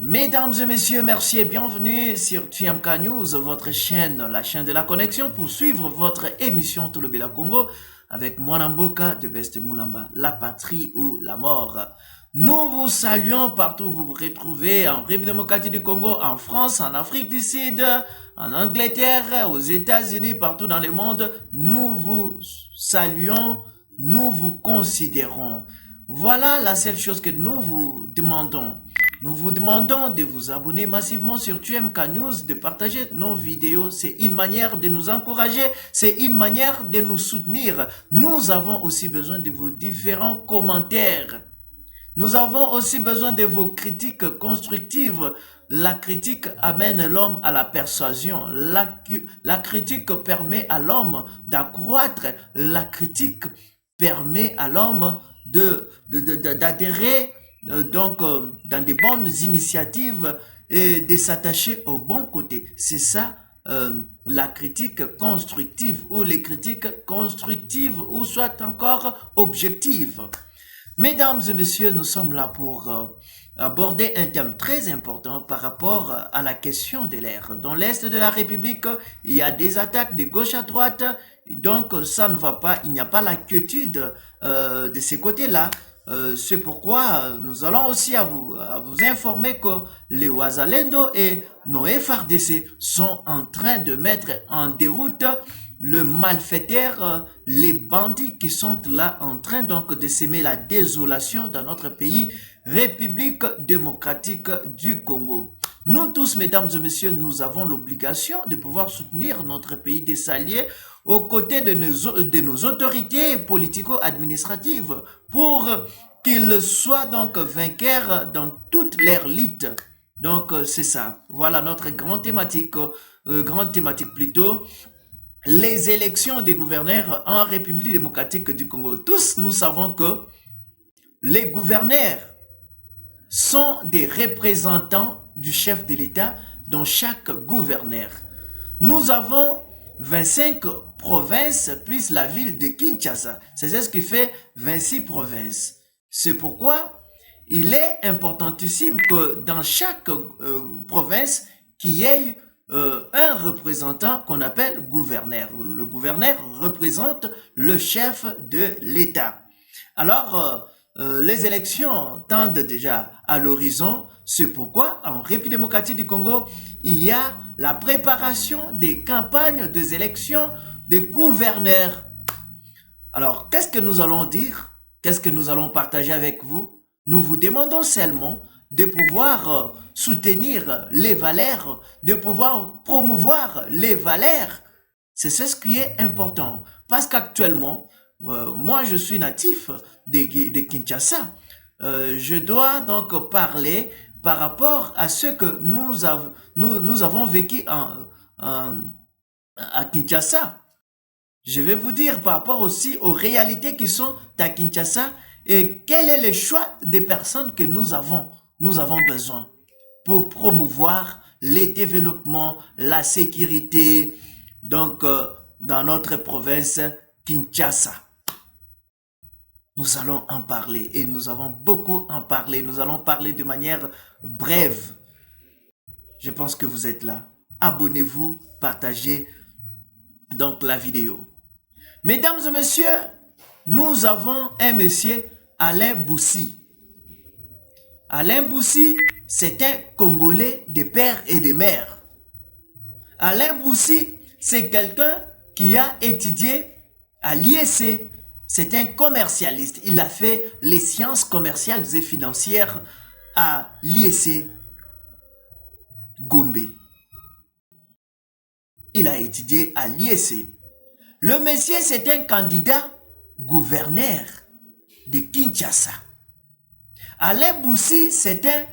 Mesdames et messieurs, merci et bienvenue sur TMK News, votre chaîne, la chaîne de la connexion, pour suivre votre émission Tout le Bela Congo avec Mwanamboka de Best Moulamba, la patrie ou la mort. Nous vous saluons partout où vous vous retrouvez, en République démocratique du Congo, en France, en Afrique du Sud, en Angleterre, aux États-Unis, partout dans le monde. Nous vous saluons, nous vous considérons. Voilà la seule chose que nous vous demandons. Nous vous demandons de vous abonner massivement sur TMK News, de partager nos vidéos. C'est une manière de nous encourager, c'est une manière de nous soutenir. Nous avons aussi besoin de vos différents commentaires. Nous avons aussi besoin de vos critiques constructives. La critique amène l'homme à la persuasion. La critique permet à l'homme d'accroître. La critique permet à l'homme d'adhérer dans des bonnes initiatives et de s'attacher au bon côté. C'est ça la critique constructive ou les critiques constructives ou soit encore objectives. Mesdames et messieurs, nous sommes là pour aborder un thème très important par rapport à la question de l'air. Dans l'Est de la République, il y a des attaques de gauche à droite, donc ça ne va pas, il n'y a pas la quiétude de ces côtés-là. C'est pourquoi nous allons aussi à vous informer que les Wazalendo et nos FRDC sont en train de mettre en déroute le malfaiteur, les bandits qui sont là en train donc de s'aimer la désolation dans notre pays, République démocratique du Congo. Nous tous, mesdames et messieurs, nous avons l'obligation de pouvoir soutenir notre pays des alliés aux côtés de nos autorités politico-administratives pour qu'ils soient donc vainqueurs dans toute leur lutte. Donc c'est ça. Voilà notre grande thématique plutôt. Les élections des gouverneurs en République démocratique du Congo. Tous nous savons que les gouverneurs sont des représentants du chef de l'État dans chaque gouverneur. Nous avons 25 provinces plus la ville de Kinshasa. C'est ce qui fait 26 provinces. C'est pourquoi il est importantissime que dans chaque province, qu'il y ait un représentant qu'on appelle gouverneur. Le gouverneur représente le chef de l'État. Alors, les élections tendent déjà à l'horizon. C'est pourquoi, en République démocratique du Congo, il y a la préparation des campagnes des élections des gouverneurs. Alors, qu'est-ce que nous allons dire? Qu'est-ce que nous allons partager avec vous? Nous vous demandons seulement de pouvoir soutenir les valeurs, de pouvoir promouvoir les valeurs. C'est ce qui est important. Parce qu'actuellement, moi je suis natif de Kinshasa. Je dois donc parler par rapport à ce que nous avons vécu à Kinshasa. Je vais vous dire par rapport aussi aux réalités qui sont à Kinshasa et quel est le choix des personnes que nous avons besoin pour promouvoir les développements, la sécurité, donc dans notre province Kinshasa. Nous allons en parler et nous avons beaucoup en parler. Nous allons parler de manière brève. Je pense que vous êtes là. Abonnez-vous, partagez donc la vidéo. Mesdames et messieurs, nous avons un monsieur, Alain Boussi. Alain Boussi, c'est un Congolais de père et de mère. Alain Boussi, c'est quelqu'un qui a étudié à l'IEC. C'est un commercialiste. Il a fait les sciences commerciales et financières à l'IEC Gombe. Il a étudié à l'IEC. Le monsieur, c'est un candidat gouverneur de Kinshasa. Alain Boussi, c'est un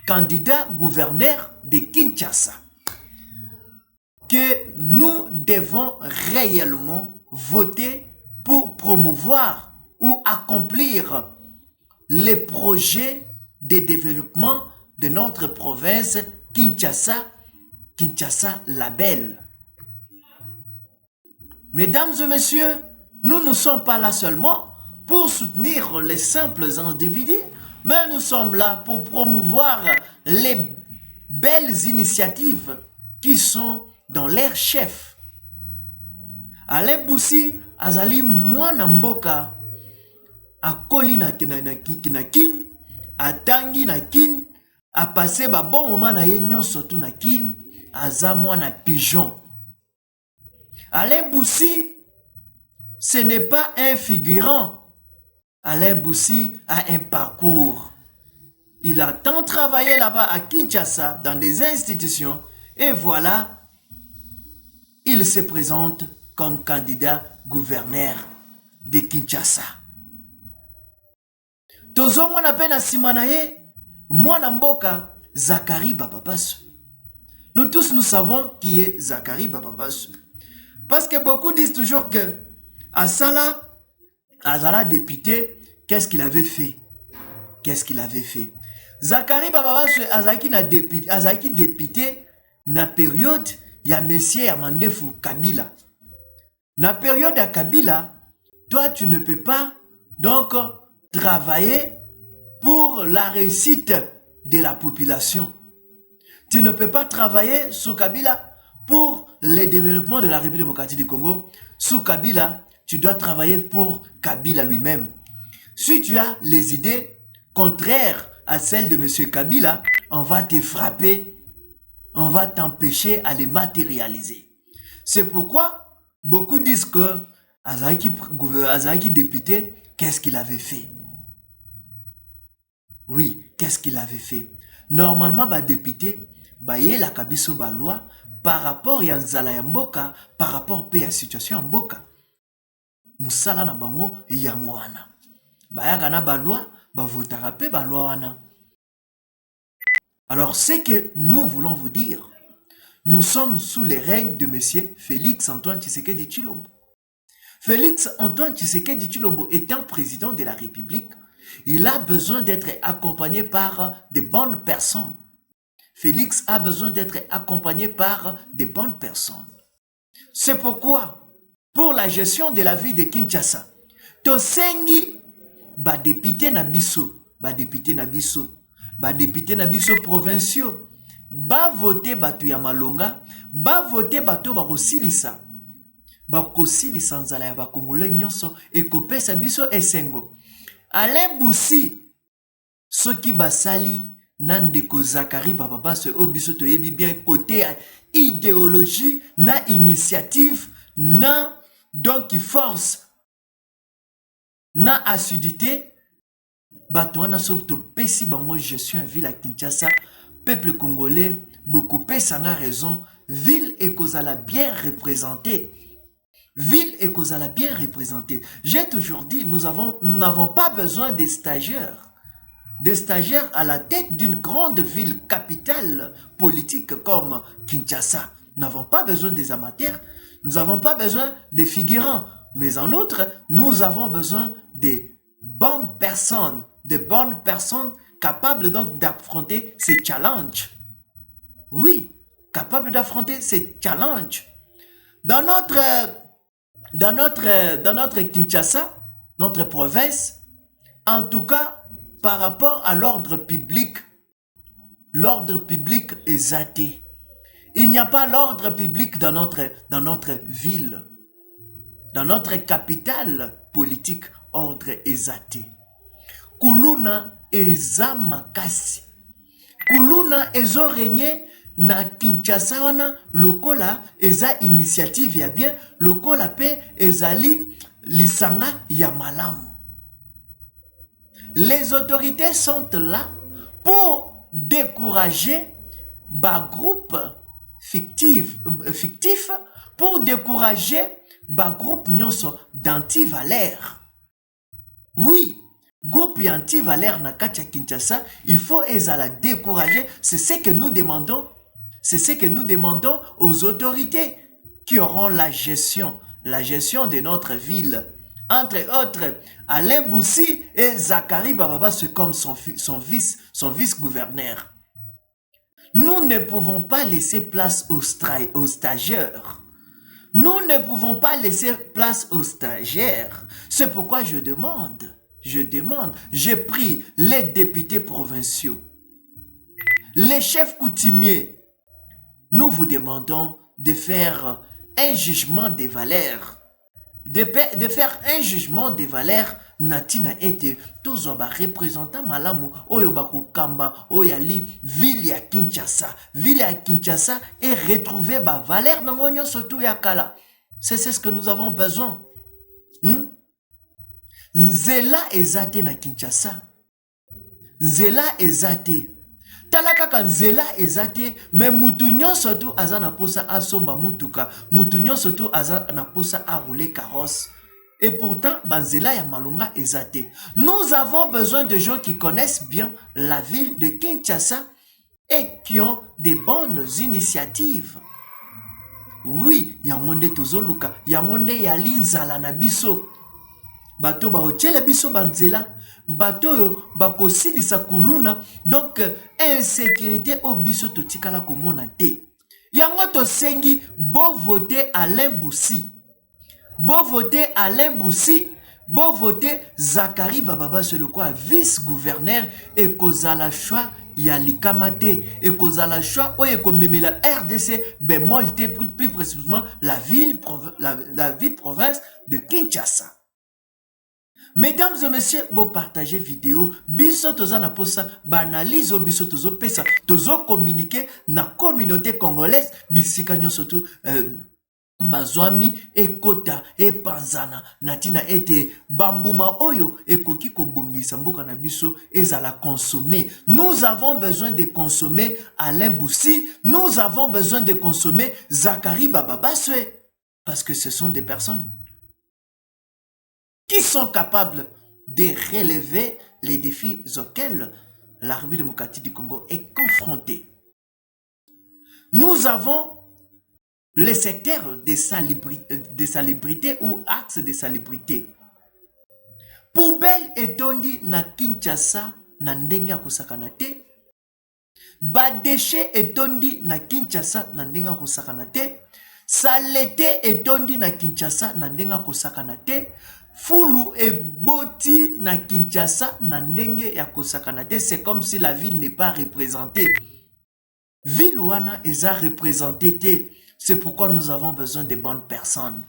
candidat gouverneur de Kinshasa que nous devons réellement voter pour promouvoir ou accomplir les projets de développement de notre province Kinshasa, Kinshasa la Belle. Mesdames et messieurs, nous ne sommes pas là seulement pour soutenir les simples individus, mais nous sommes là pour promouvoir les belles initiatives qui sont dans l'air chef. Alain Boussi azali mwana mboka akoli na kin atangi na kin a passé ba bon moment na ye nyonso tu na kin aza mwana pigeon. Alain Boussi ce n'est pas un figurant. Alain Boussi a un parcours. Il a tant travaillé là-bas à Kinshasa dans des institutions et voilà, il se présente comme candidat gouverneur de Kinshasa. Tozo mwana pe na sima na ye, mwana mboka Zakari Bababasu. Nous tous nous savons qui est Zakari Bababasu. Parce que beaucoup disent toujours que Azala député, qu'est-ce qu'il avait fait? Qu'est-ce qu'il avait fait? Zakari Bababasu azaki député na période ya Monsieur Yamandefu Kabila. Na période à Kabila, toi tu ne peux pas donc travailler pour la réussite de la population. Tu ne peux pas travailler sous Kabila pour le développement de la République démocratique du Congo. Sous Kabila, tu dois travailler pour Kabila lui-même. Si tu as les idées contraires à celles de M. Kabila, on va te frapper, on va t'empêcher à les matérialiser. C'est pourquoi beaucoup disent que Azaki député, qu'est-ce qu'il avait fait? Oui, qu'est-ce qu'il avait fait? Normalement, député, yé la kabiso loi par rapport à Nzala ya mboka, par rapport à la situation en mboka. Musala na bango yango wana. Bayaka na loi, votara pe loi wana. Alors, ce que nous voulons vous dire, nous sommes sous les règnes de M. Félix Antoine Tshisekedi Tshilombo. Félix Antoine Tshisekedi Tshilombo étant président de la République, il a besoin d'être accompagné par de bonnes personnes. Félix a besoin d'être accompagné par de bonnes personnes. C'est pourquoi, pour la gestion de la vie de Kinshasa, tosengi député na biso provinciaux, voter batu ya malonga, voter bato bakosilisa. Bakosilisa nzala ya bakongolais nyonso ekopesa biso esengo. Alain Boussi, soki basali nandeko Zakari Bababasu o biso toyebi bien côté idéologie na initiative na donc force na acidité bato wana so to pesi bango gestion ya ville à Kinshasa, peuple congolais beaucoup pesanga raison, ville ekozala bien représentée. Ville et Kozala bien représentée. J'ai toujours dit, nous n'avons pas besoin des stagiaires. Des stagiaires à la tête d'une grande ville capitale politique comme Kinshasa. Nous n'avons pas besoin des amateurs. Nous n'avons pas besoin des figurants. Mais en outre, nous avons besoin des bonnes personnes. Des bonnes personnes capables donc d'affronter ces challenges. Oui, capables d'affronter ces challenges. Dans notre Kinshasa, notre province, en tout cas, par rapport à l'ordre public est athée. Il n'y a pas l'ordre public dans notre ville. Dans notre capitale politique, ordre est athée. Kuluna eza makasi. Kuluna ezo régné na Kinshasa wana lokola eza initiative ya bien, lokola pe ezali lisanga ya malamu. Les autorités sont là pour décourager ba groupe fictif, pour décourager ba groupe nyonso d'anti-valeurs. Oui, groupe anti-valeurs na kati ya Kinshasa, il faut ezala décourager, c'est ce que nous demandons. C'est ce que nous demandons aux autorités qui auront la gestion de notre ville. Entre autres, Alain Boussi et Zakari Bababasu comme son vice-gouverneur. Nous ne pouvons pas laisser place aux stagiaires. Nous ne pouvons pas laisser place aux stagiaires. C'est pourquoi je demande, j'ai pris les députés provinciaux. Les chefs coutumiers, nous vous demandons de faire un jugement des valeurs. De faire un jugement des valeurs natina ete tozwa ba représentant malamu oyo bakokamba oyo ali ville ya Kinshasa. Ville ya Kinshasa et retrouver ba valeur nango nyonso tu ya kala. C'est ce que nous avons besoin. Nzela ezate na Kinshasa. Nzela ezate. Tala kaka nzela ezate, mais mutu nyonso tu aza na posa asomba mutuka, mutu nyonso tu aza na posa a rouler carrosse. Et pourtant, banzela ya malonga ezate. Nous avons besoin de gens qui connaissent bien la ville de Kinshasa et qui ont des bonnes initiatives. Oui, yangonde tozoluka, yangonde yali nzala na biso. Bato ba ochele biso banzela. Bato bakosilisa kuluna. Donc insécurité au biso totikala komona te. Yango to sengi bo voter Alain Boussi. Bo voter Alain Boussi. Bo voter Zakari Bababa sur le quoi vice-gouverneur et kozala choix ya likamate et kozala choix oye komemela RDC bémol te plus précisément la ville province de Kinshasa. Mesdames et messieurs, vous partagez vidéo, biso toza na posa, banalize biso tozo pesa, tozo communiquer na communauté congolaise, bisika nyoso tu bazwami ekota epanzana natina ete bambuma oyo ekoki kobongisa mboka na biso ezala consommer. Nous avons besoin de consommer Alain Boussi, nous avons besoin de consommer Zakari Bababaswe, parce que ce sont des personnes qui sont capables de relever les défis auxquels la République démocratique du Congo est confrontée. Nous avons les secteurs de salubrité ou axes de salubrité. Poubelle etondi na Kinshasa na ndenge ya kosakana te. Badeshe etondi na Kinshasa na ndenge ya kosakana te. Saleté etondi na Kinshasa na ndenge ya kosakana te. Fulu et boti na Kinshasa na ndenge ya kosakana te. C'est comme si la ville n'est pas représentée. Ville wana eza représentée te. C'est pourquoi nous avons besoin de bonnes personnes.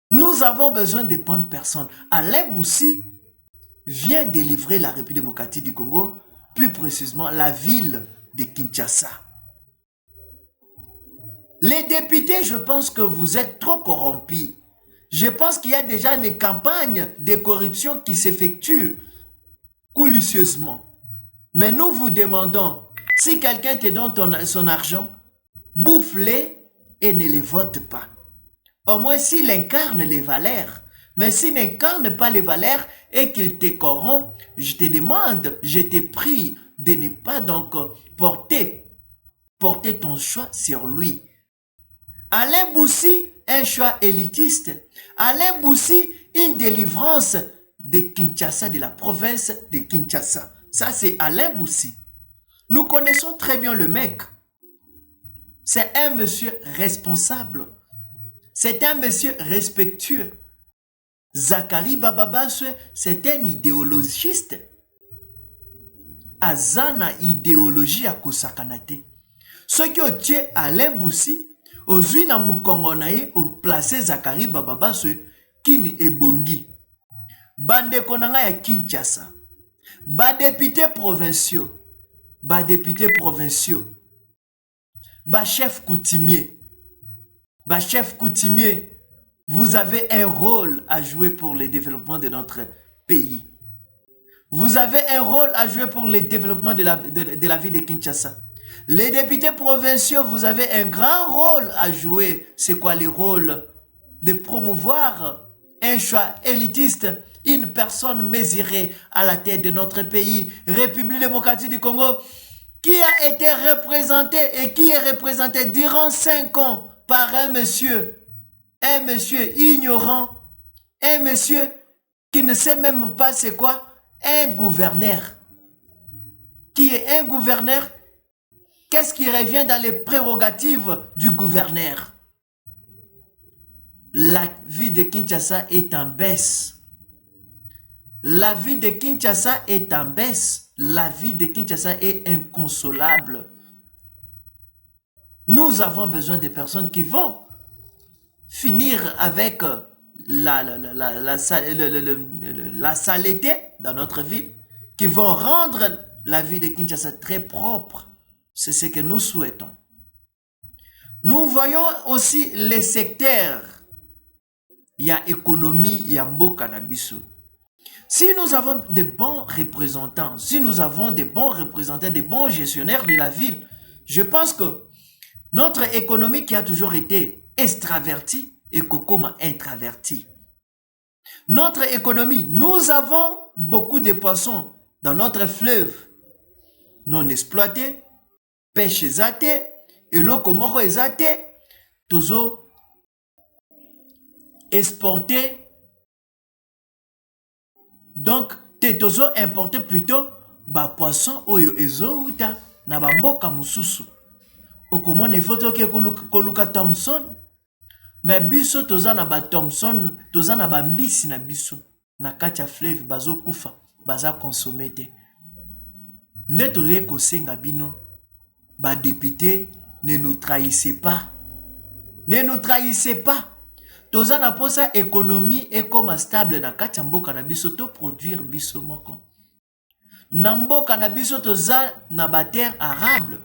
Nous avons besoin de bonnes personnes. Alain Boussi vient délivrer la République démocratique du Congo, plus précisément la ville de Kinshasa. Les députés, je pense que vous êtes trop corrompus. Je pense qu'il y a déjà des campagnes de corruption qui s'effectuent coulisseusement. Mais nous vous demandons, si quelqu'un te donne son argent, bouffe-les et ne les vote pas. Au moins s'il incarne les valeurs. Mais s'il n'incarne pas les valeurs et qu'il te corrompt, je te demande, je te prie de ne pas donc porter ton choix sur lui. Alain Boussi, un choix élitiste. Alain Boussi, une délivrance de Kinshasa, de la province de Kinshasa. Ça, c'est Alain Boussi. Nous connaissons très bien le mec. C'est un monsieur responsable. C'est un monsieur respectueux. Zakari Bababaswe, c'est un idéologiste. Azana idéologie à Kosakanate. Ce qui ont tué Alain Boussi, aux Zuina Mukongonaye, au placé Zakari Bababaswe, Kini Ebongi. Bande Konanga ya Kinshasa. Ba députés provinciaux. Ba députés provinciaux. Ba chef coutumier. Ba chef coutumier. Vous avez un rôle à jouer pour le développement de notre pays. Vous avez un rôle à jouer pour le développement de la ville de Kinshasa. Les députés provinciaux, vous avez un grand rôle à jouer. C'est quoi le rôle? De promouvoir un choix élitiste, une personne mesurée à la tête de notre pays, République démocratique du Congo, qui a été représenté et qui est représenté durant 5 ans par un monsieur ignorant, un monsieur qui ne sait même pas c'est quoi, un gouverneur. Qui est un gouverneur? Qu'est-ce qui revient dans les prérogatives du gouverneur? La ville de Kinshasa est en baisse. La ville de Kinshasa est en baisse. la vie de Kinshasa est inconsolable. Nous avons besoin de personnes qui vont finir avec la saleté dans notre ville, qui vont rendre la vie de Kinshasa très propre. C'est ce que nous souhaitons. Nous voyons aussi les secteurs. Il y a économie, il y a mboka na biso. Si nous avons de bons représentants, si nous avons de bons représentants, de bons gestionnaires de la ville, je pense que notre économie qui a toujours été extravertie et comme intravertie. Notre économie, nous avons beaucoup de poissons dans notre fleuve non exploités, pêche ezate, et l'okomoro ezate, tozo exporté. Donc, tozo importé plutôt ba poisson oyo ezo uta na ba mboka mususu. Okomona ifoto ke koluka Thomson. Mais biso toza na ba Thomson, toza na ba mbisi na biso na kati ya fleuve bazo kufa, baza consommer te. Nde toye kosenga bino ba député, ne nous trahissez pas. Ne nous trahissez pas. Toza na posa économie et comme stable na kati ya mboka na biso to produire biso moko. Na mboka na biso toza na ba terre arable.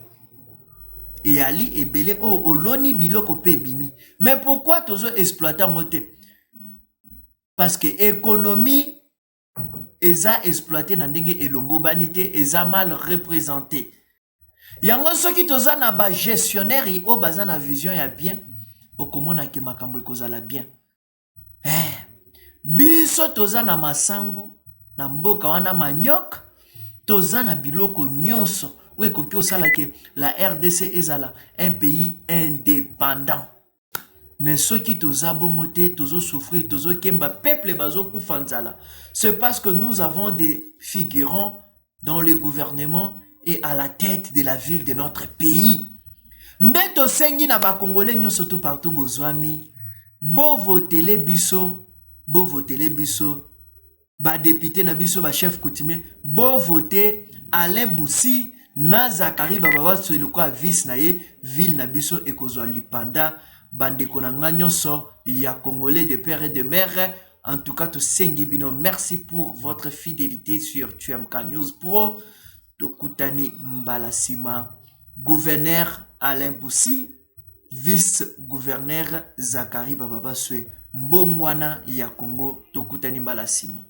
Et ali ebele o oloni biloko pe bimi. Mais pourquoi tozo exploiter moté? Parce que économie eza exploité na ndenge elongo banité eza mal représenté. Yango soki toza na ba gestionnaire o baza na vision ya bien, okomona ke makambo ekozala bien. Biso toza na masangu na mboka wana manyok, toza na biloko nyonso. Oui, la RDC est un pays indépendant. Mais ceux qui toza bongote, tozo souffrir, tozo kemba, peuple bazo kufanzala. C'est parce que nous avons des figurants dans le gouvernement et à la tête de la ville de notre pays. Ndeto sengi na ba Congolais nyon surtout partout bozwami. Bo votele biso, ba député na biso, ba chef coutumier, bo voter Alain Boussi, na Zakari Bababa so le quoi vice na ye ville na biso ekozwa lipanda bande konanga nyonso ya Congolais de père et de mère. En tout cas to sengi bino, merci pour votre fidélité sur TMK News Pro. Tokutani Mbalasima, gouverneur Alain Boussi, vice-gouverneur Zakari Bababa so mbongwana ya Congo. Tokutani Mbalasima.